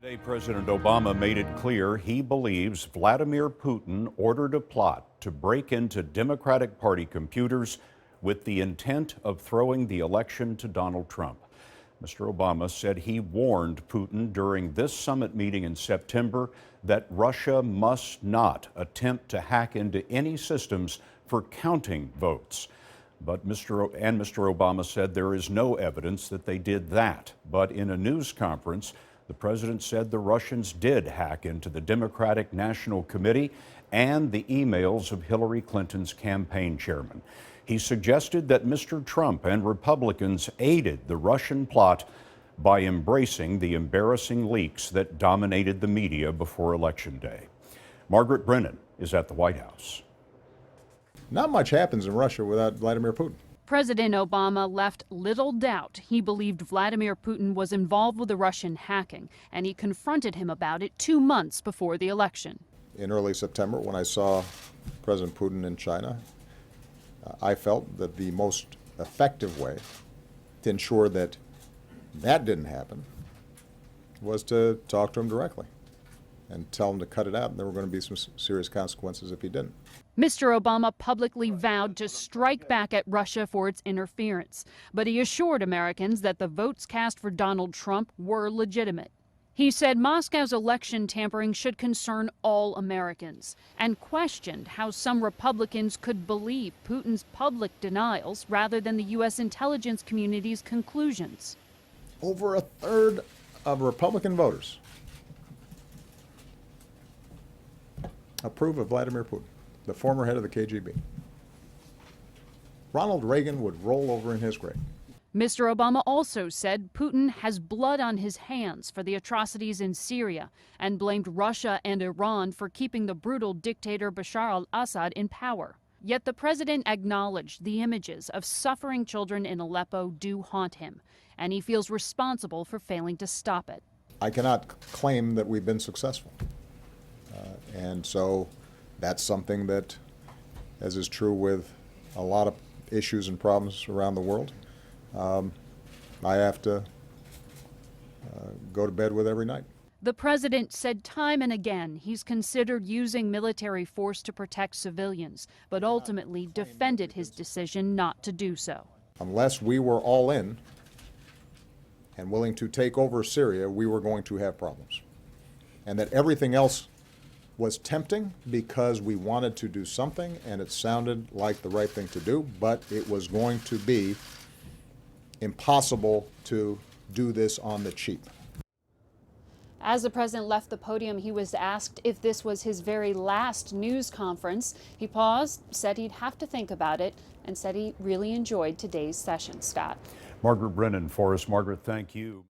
Today, President Obama made it clear he believes Vladimir Putin ordered a plot to break into Democratic Party computers with the intent of throwing the election to Donald Trump. Mr. Obama said he warned Putin during this summit meeting in September that Russia must not attempt to hack into any systems for counting votes. But Mr. Obama said there is no evidence that they did that. But in a news conference, the president said the Russians did hack into the Democratic National Committee and the emails of Hillary Clinton's campaign chairman. He suggested that Mr. Trump and Republicans aided the Russian plot by embracing the embarrassing leaks that dominated the media before Election Day. Margaret Brennan is at the White House. Not much happens in Russia without Vladimir Putin. President Obama left little doubt he believed Vladimir Putin was involved with the Russian hacking, and he confronted him about it 2 months before the election. In early September, when I saw President Putin in China, I felt that the most effective way to ensure that that didn't happen was to talk to him directly and tell him to cut it out, and there were going to be some serious consequences if he didn't. Mr. Obama publicly vowed to strike back at Russia for its interference, but he assured Americans that the votes cast for Donald Trump were legitimate. He said Moscow's election tampering should concern all Americans and questioned how some Republicans could believe Putin's public denials rather than the U.S. intelligence community's conclusions. Over a third of Republican voters approve of Vladimir Putin, the former head of the KGB. Ronald Reagan would roll over in his grave. Mr. Obama also said Putin has blood on his hands for the atrocities in Syria and blamed Russia and Iran for keeping the brutal dictator Bashar al-Assad in power. Yet the president acknowledged the images of suffering children in Aleppo do haunt him, and he feels responsible for failing to stop it. I cannot claim that we've been successful. And so that's something that, as is true with a lot of issues and problems around the world, I have to go to bed with every night. The president said time and again he's considered using military force to protect civilians, but ultimately defended his decision not to do so. Unless we were all in and willing to take over Syria, we were going to have problems. And that everything else was tempting because we wanted to do something and it sounded like the right thing to do, but it was going to be impossible to do this on the cheap. As the president left the podium, he was asked if this was his very last news conference. He paused, said he'd have to think about it, and said he really enjoyed today's session. Scott. Margaret Brennan for us. Margaret, thank you.